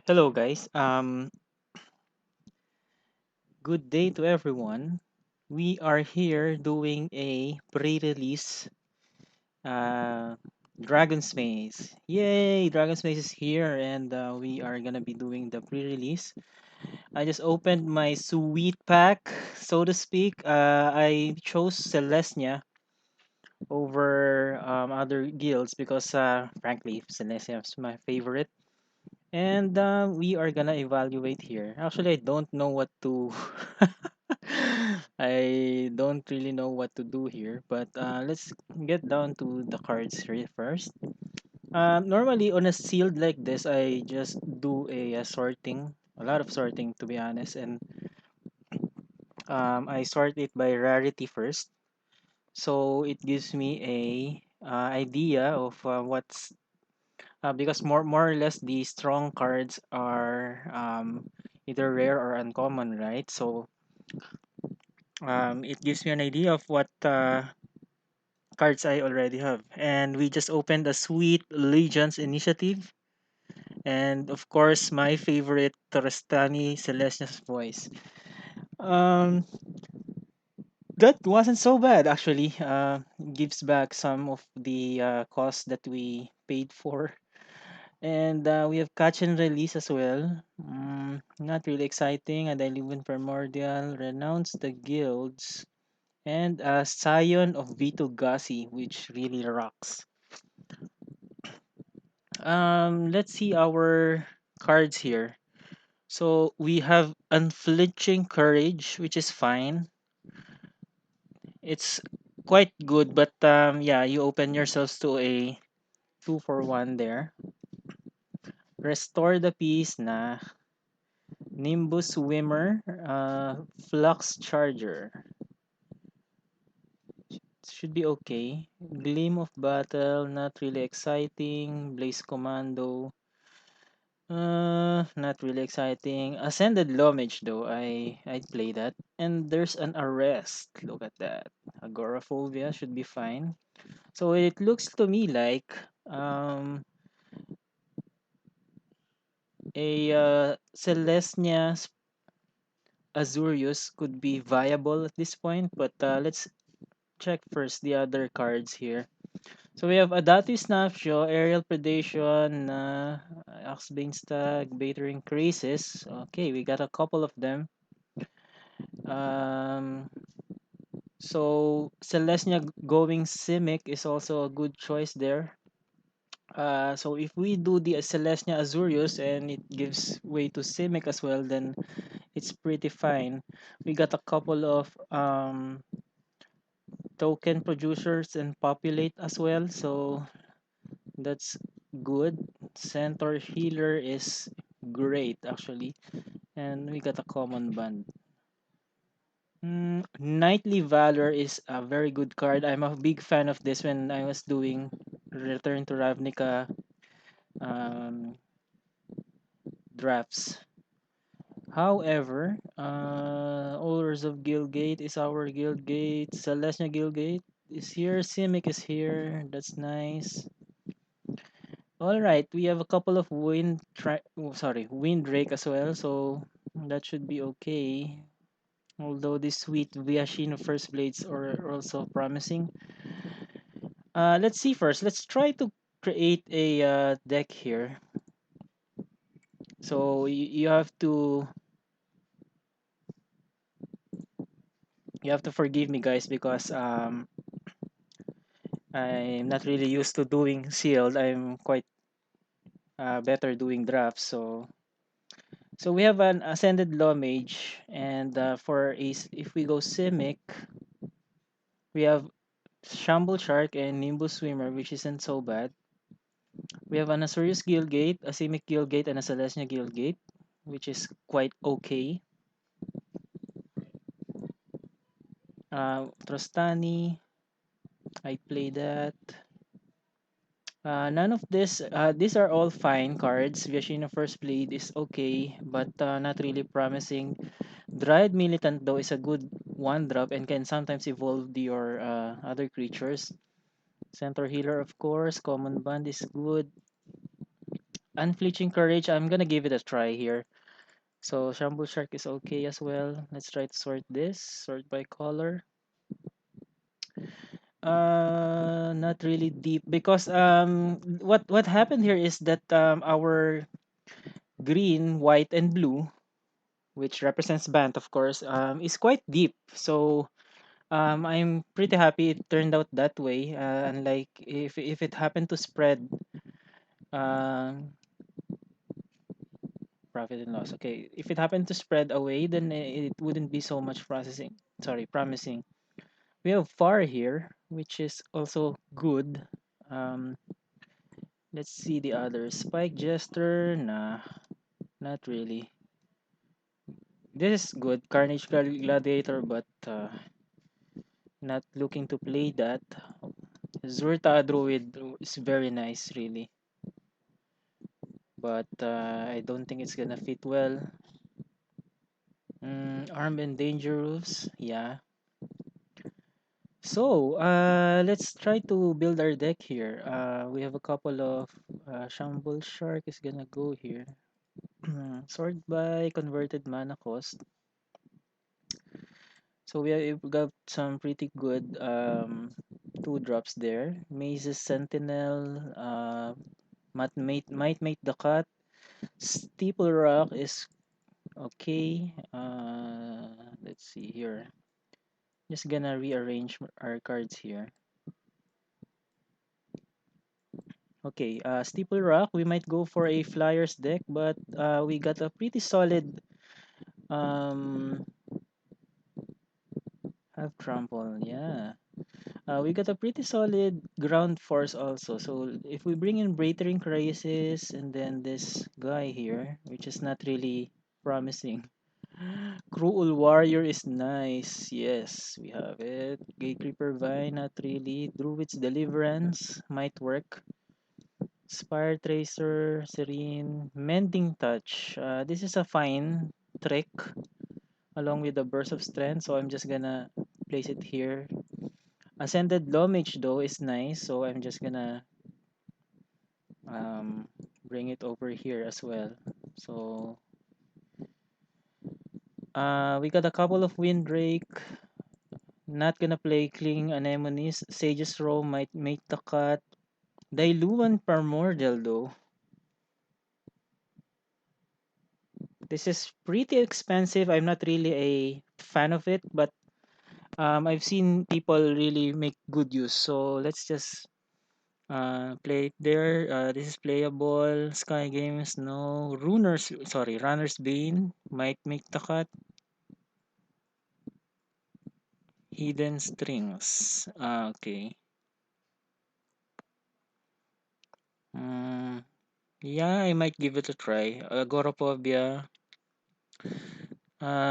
Hello, guys. Good day to everyone. We are here doing a pre-release uh, Dragon's Maze. Yay! Dragon's Maze is here, and we are gonna be doing the pre-release. I just opened my sweet pack, so to speak. I chose Celestia over other guilds because, frankly, Celestia is my favorite. And we are gonna evaluate here. Actually, I don't know what to. I don't really know what to do here, but let's get down to the cards here first. Normally, on a sealed like this, I just do a sorting, a lot of sorting to be honest, and I sort it by rarity first. So it gives me a idea of what's because more or less the strong cards are either rare or uncommon, right? So it gives me an idea of what cards I already have. And we just opened a sweet Legions initiative. And of course, my favorite Torstani Celestia's voice. Um, that wasn't so bad actually. Gives back some of the cost that we paid for. And we have catch and release as well. Not really exciting. And I live in Primordial. Renounce the guilds. And Scion of Vito Gassi, which really rocks. Let's see our cards here. So we have Unflinching Courage, which is fine. It's quite good, but yeah, you open yourselves to a 2 for 1 there. Restore the Peace na Nimbus Swimmer, Flux Charger. Should be okay. Gleam of Battle, not really exciting. Blaze Commando, not really exciting. Ascended Lomage though, I'd play that. And there's an Arrest. Look at that. Agoraphobia should be fine. So it looks to me like um a Celestia Azurius could be viable at this point, but let's check first the other cards here. So we have Adaptive Snapshot, Aerial Predation, Axebane Stag, Baitering Crisis. Okay, we got a couple of them. Um, so Celestia going Simic is also a good choice there. So if we do the Celestia Azurius and it gives way to Simic as well, then it's pretty fine. We got a couple of token producers and populate as well, so that's good. Centaur Healer is great actually. And we got a common band. Knightly Valor is a very good card. I'm a big fan of this when I was doing Return to Ravnica um, drafts. However, Orders of Guildgate is our Guildgate. Celestia Guildgate is here. Simic is here. That's nice. All right, we have a couple of Windrake as well, so that should be okay. Although this sweet Viashino First Blades are also promising. Let's see first. Let's try to create a deck here. So you have to forgive me, guys, because I'm not really used to doing sealed. I'm quite better doing drafts. So we have an Ascended Law Mage, and if we go Simic, we have Shamble Shark and Nimbus Swimmer, which isn't so bad. We have an Azorius Guildgate, a Simic Guildgate, and a Celestia Guildgate, which is quite okay. Trostani, I play that. None of these are all fine cards. Viashino First Blade is okay, but not really promising. Dryad Militant, though, is a good 1 drop and can sometimes evolve your other creatures. Centaur Healer, of course. Common Band is good. Unflinching Courage, I'm gonna give it a try here. So Shamble Shark is okay as well. Let's try to sort this. Sort by color. Not really deep because what happened here is that our green, white, and blue, which represents band, of course, is quite deep. So I'm pretty happy it turned out that way. Unlike if it happened to spread, um, profit and loss. Okay, if it happened to spread away, then it wouldn't be so much processing. Sorry, promising. We have far here, which is also good. Um, let's see the others. Spike Jester, nah, not really. This is good. Carnage Gladiator, but not looking to play that. Zurta Druid is very nice, really, but I don't think it's gonna fit well. Armed and Dangerous, yeah. So, let's try to build our deck here. We have a couple of Shamble Shark is gonna go here. Sort by converted mana cost. So we got some pretty good two drops there. Maze's Sentinel, might make the cut. Steeple Rock is okay. Let's see here. Just gonna rearrange our cards here. Okay, Steeple Rock, we might go for a Flyers deck, but we got a pretty solid um have trample, yeah. We got a pretty solid ground force also. So if we bring in Breathering Crisis and then this guy here, which is not really promising. Cruel Warrior is nice. Yes, we have it. Gatekeeper Vine, not really. Druid's Deliverance might work. Spire Tracer, Serene, Mending Touch. This is a fine trick along with the Burst of Strength, so I'm just gonna place it here. Ascended Lomage though is nice, so I'm just gonna um, bring it over here as well. So we got a couple of Windrake. Not gonna play Clinging Anemones. Sage's Row might make the cut. Diluan Primordial though. This is pretty expensive. I'm not really a fan of it, but I've seen people really make good use. So let's just play it there. This is playable. Sky Games, no. Runner's Bane might make the cut. Hidden Strings. Okay. Mm, yeah, I might give it a try. Agoraphobia.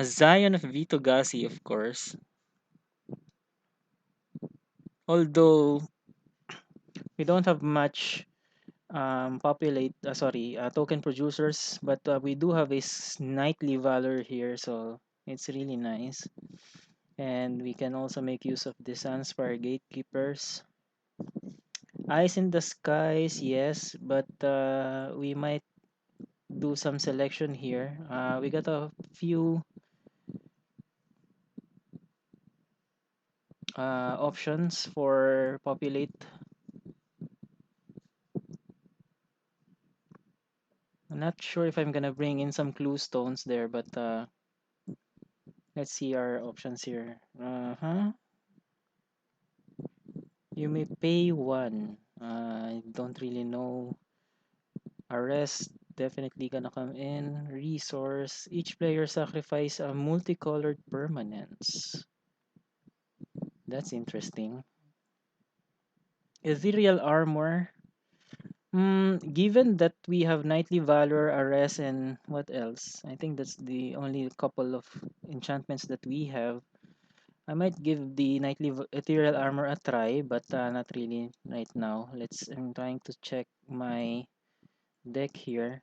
Zion of Vito Gassi, of course. Although we don't have much token producers, but we do have a Knightly Valor here, so it's really nice. And we can also make use of the Sunspire Gatekeepers. Eyes in the Skies, yes, but we might do some selection here. We got a few options for populate. I'm not sure if I'm gonna bring in some clue stones there, but let's see our options here. You may pay one. I don't really know. Arrest definitely gonna come in. Resource. Each player sacrifice a multicolored permanence. That's interesting. Ethereal armor. Given that we have Knightly Valor, Arrest, and what else? I think that's the only couple of enchantments that we have. I might give the Ethereal Armor a try, but not really right now. I'm trying to check my deck here.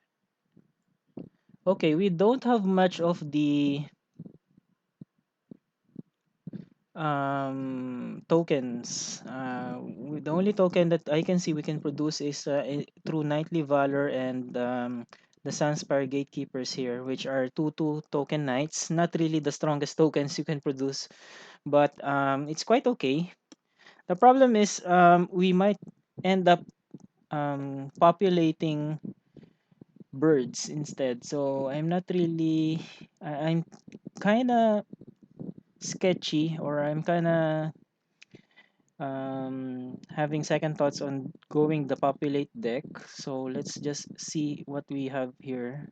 Okay, we don't have much of the Tokens. The only token that I can see we can produce is through Knightly Valor and the Sunspire Gatekeepers here, which are 2 token knights. Not really the strongest tokens you can produce, but it's quite okay. The problem is we might end up populating birds instead. So I'm not really, I'm kind of sketchy, or I'm kind of having second thoughts on going the populate deck. So let's just see what we have here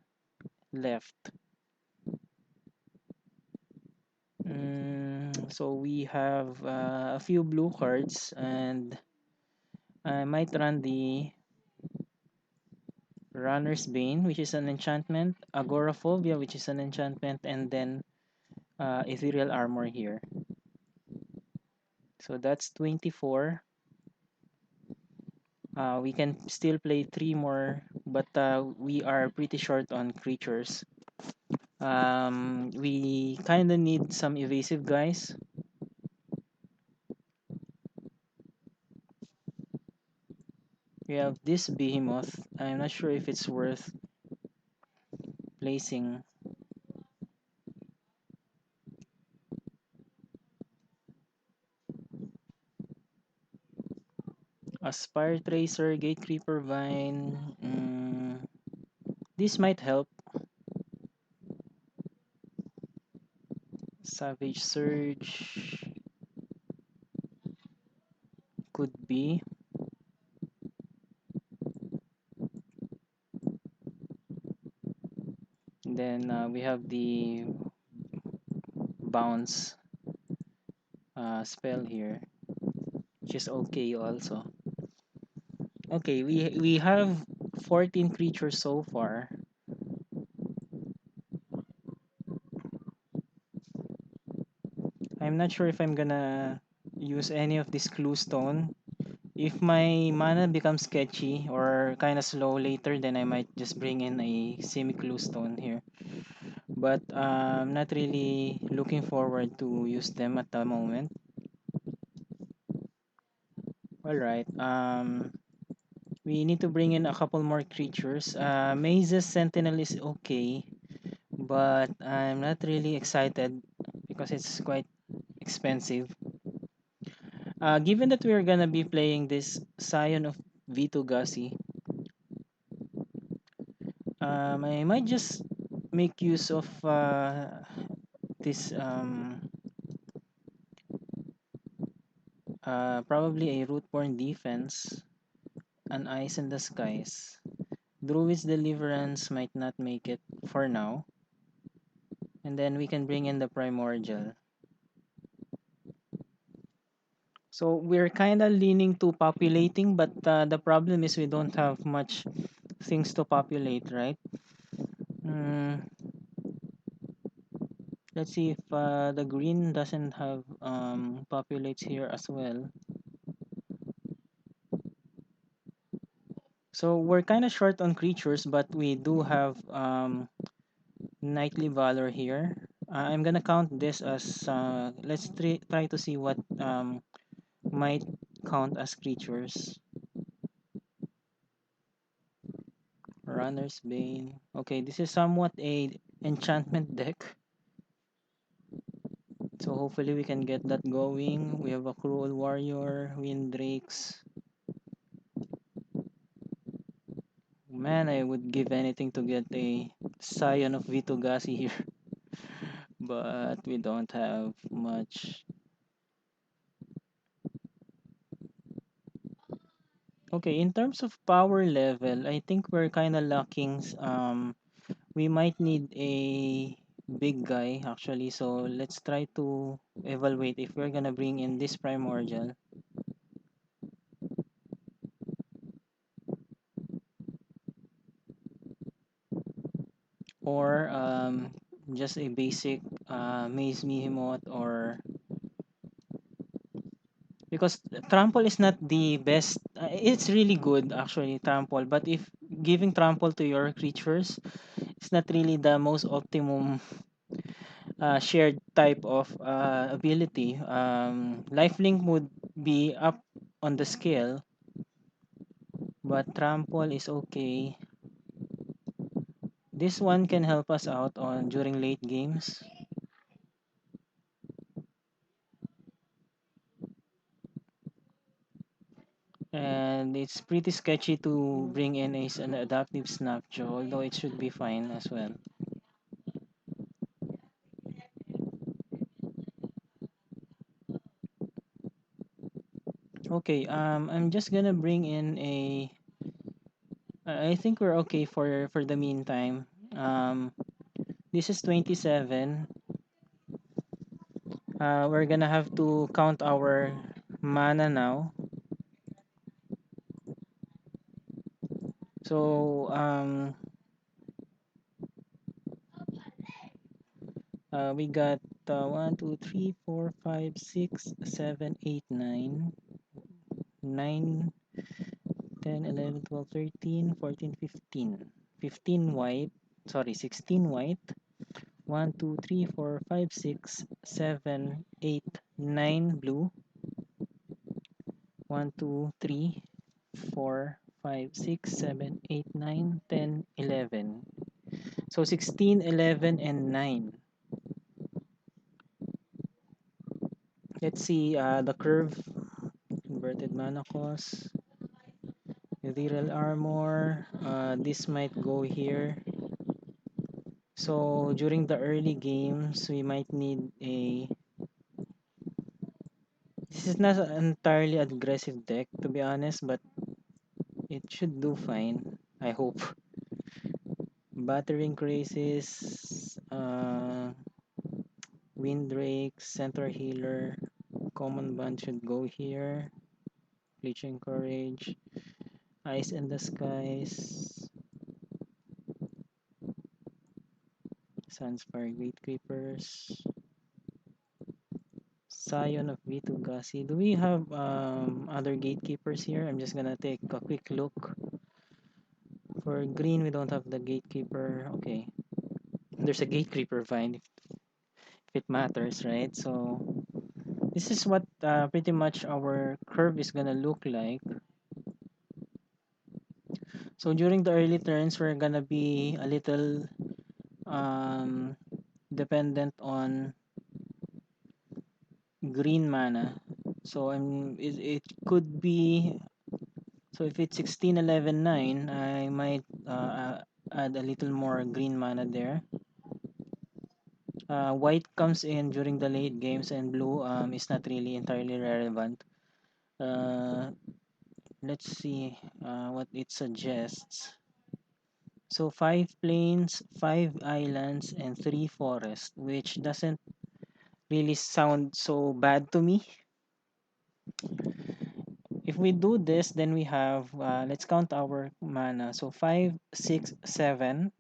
left. So we have a few blue cards, and I might run the Runner's Bane, which is an enchantment, Agoraphobia, which is an enchantment, and then Ethereal Armor here. So that's 24. We can still play 3 more, but we are pretty short on creatures. We kind of need some evasive guys. We have this behemoth. I'm not sure if it's worth placing. Aspire Tracer, Gate Creeper Vine. This might help. Savage Surge could be. Then we have the bounce spell here, which is okay also. Okay, we have 14 creatures so far. I'm not sure if I'm gonna use any of this clue stone. If my mana becomes sketchy or kind of slow later, then I might just bring in a semi clue stone here. But I'm not really looking forward to use them at the moment. Alright, we need to bring in a couple more creatures. Maze's Sentinel is okay, but I'm not really excited because it's quite expensive. Given that we're gonna be playing this Scion of Vito Gassi, I might just make use of this probably a Rootborn Defense, an Ice in the Skies. Druid's Deliverance might not make it for now, and then we can bring in the Primordial. So we're kind of leaning to populating, but the problem is we don't have much things to populate, right? Mm, let's see if the green doesn't have populates here as well. So we're kind of short on creatures, but we do have Knightly Valor here. I'm gonna count this as let's try to see what might count as creatures. Runner's Bane. Okay, this is somewhat a enchantment deck. So hopefully we can get that going. We have a Cruel Warrior, Windrakes. Man, I would give anything to get a Scion of Vitogasi here. But we don't have much. Okay, in terms of power level, I think we're kind of lacking. We might need a big guy actually. So let's try to evaluate if we're gonna bring in this Primordial, or just a basic Maze Behemoth, or because trample is not the best. It's really good actually, trample, but if giving trample to your creatures, it's not really the most optimum shared type of ability. Lifelink would be up on the scale, but trample is okay. This one can help us out on during late games. And it's pretty sketchy to bring in an adaptive snapjaw, although it should be fine as well. Okay, I'm just gonna bring in I think we're okay for the meantime. This is 27. We're gonna have to count our mana now. So we got 1, 2, 3, 4, 5, 6, 7, 8, 9, 9, 10, 11, 12, 13, 14, 15. 15 white, sorry, 16 white. 1, 2, 3, 4, 5, 6, 7, 8, 9 blue. 1, 2, 3, 4, 5, 6, 7, 8, 9, 10, 11. So 16, 11, and 9. Let's see the curve. Inverted mana cost. Ethereal armor. This might go here. So during the early games, we might need a. This is not an entirely aggressive deck, to be honest, but it should do fine. I hope. Battering Crisis, Windrake, Centaur Healer, Common Band should go here. Bleaching Courage, Ice in the Skies, Sunspire Gatekeepers, Scion of Vitugasi. Do we have other gatekeepers here? I'm just gonna take a quick look. For green, we don't have the gatekeeper. Okay, there's a gatekeeper vine if it matters, right? So this is what pretty much our curve is gonna look like. So during the early turns, we're gonna be a little um, dependent on green mana. So it could be, so if it's 16, 11, 9, I might add a little more green mana there. White comes in during the late games and blue is not really entirely relevant. Uh, let's see what it suggests. So 5 plains, 5 islands, and 3 forests, which doesn't really sound so bad to me. If we do this, then we have, let's count our mana. So 5, 6, 7,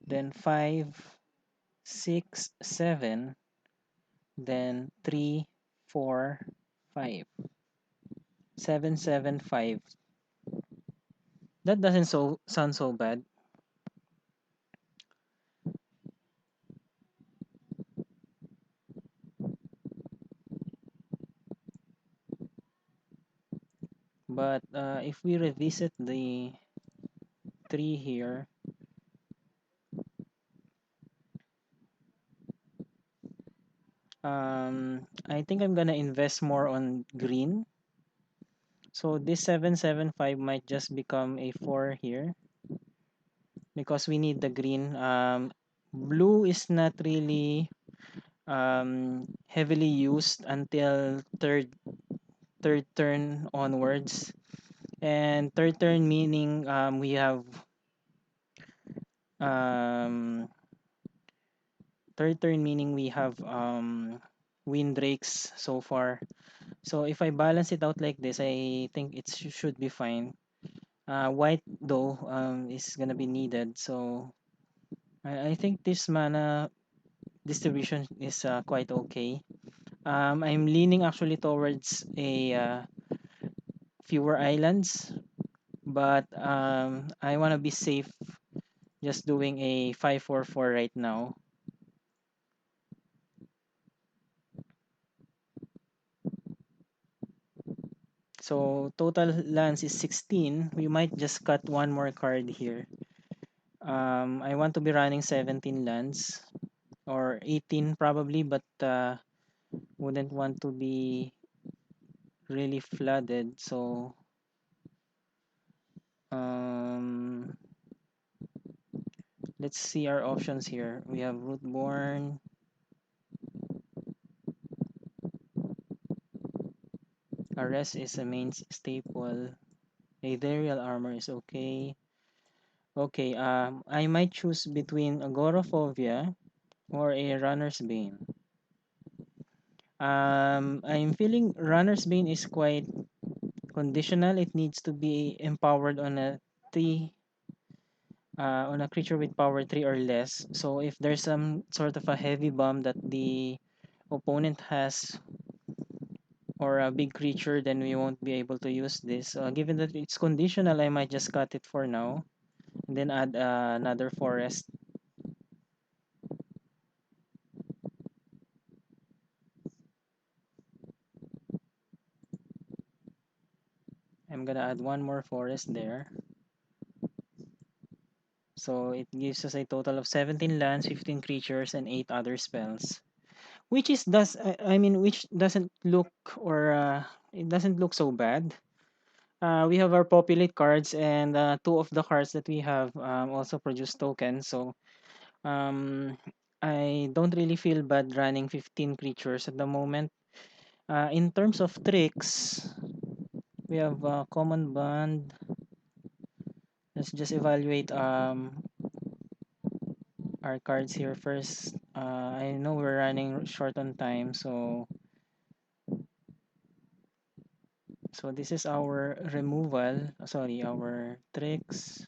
then 5, 6, 7, then 3, 4, 5. 7, 7, 5. That doesn't sound so bad. But if we revisit the tree here, I think I'm gonna invest more on green. So this 775 might just become a 4 here because we need the green. Blue is not really heavily used until third turn onwards. And third turn meaning we have um, third turn meaning we have windbreaks so far. So if I balance it out like this, I think it should be fine. White though is gonna be needed, so I think this mana distribution is quite okay. I'm leaning actually towards a fewer islands, but I want to be safe just doing a 5-4-4 right now. So total lands is 16. We might just cut one more card here. I want to be running 17 lands or 18 probably, but wouldn't want to be really flooded. So um, let's see our options here. We have Rootborn, Arrest is a main staple. Ethereal Armor is okay. Okay, I might choose between Agoraphobia or a Runner's Bane. I'm feeling Runner's Bane is quite conditional. It needs to be empowered on a three, on a creature with power 3 or less. So if there's some sort of a heavy bomb that the opponent has or a big creature, then we won't be able to use this. Given that it's conditional, I might just cut it for now and then add another forest. I'm gonna add one more forest there. So it gives us a total of 17 lands, 15 creatures, and 8 other spells. Which is which doesn't look or it doesn't look so bad. We have our populate cards, and two of the cards that we have also produce tokens. So um, I don't really feel bad running 15 creatures at the moment. In terms of tricks, we have common bond. Let's just evaluate our cards here first. I know we're running short on time, so this is our removal. Sorry, our tricks.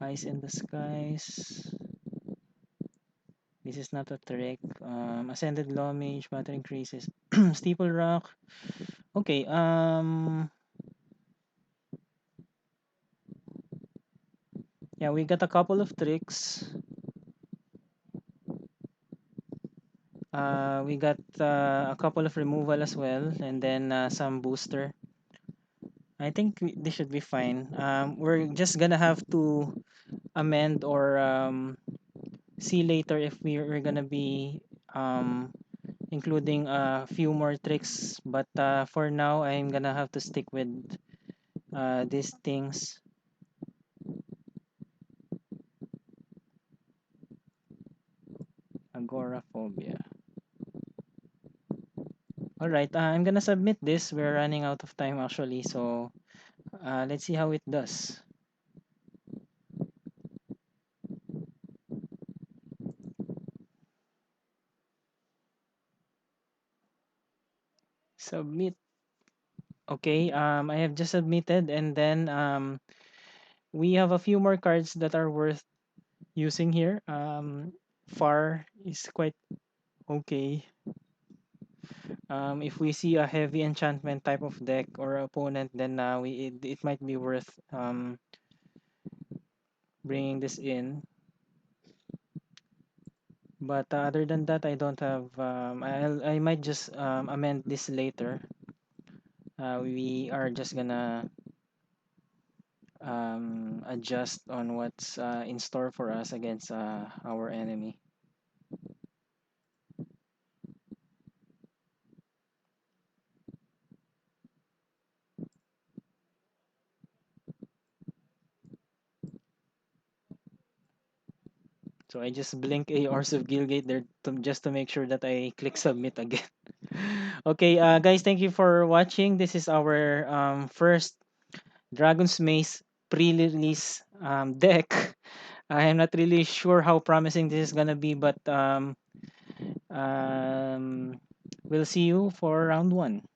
Eyes in the skies. This is not a trick. Ascended Law Mage, Matter increases. Steeple Rock. Okay, yeah, we got a couple of tricks. We got a couple of removal as well, and then some booster. I think this should be fine. We're just gonna have to amend or see later if we're gonna be um, including a few more tricks. But for now, I'm gonna have to stick with these things. Agoraphobia. All right, I'm gonna submit this. We're running out of time actually, so let's see how it does. Submit. Okay, I have just submitted, and then we have a few more cards that are worth using here. Far is quite okay. If we see a heavy enchantment type of deck or opponent, then it might be worth bringing this in. But other than that, I don't have. I might just amend this later. We are just gonna adjust on what's in store for us against our enemy. So I just blink a Ors of Gilgate there just to make sure that I click submit again. Okay, guys, thank you for watching. This is our first Dragon's Maze pre-release deck. I am not really sure how promising this is gonna be, but um, we'll see you for round one.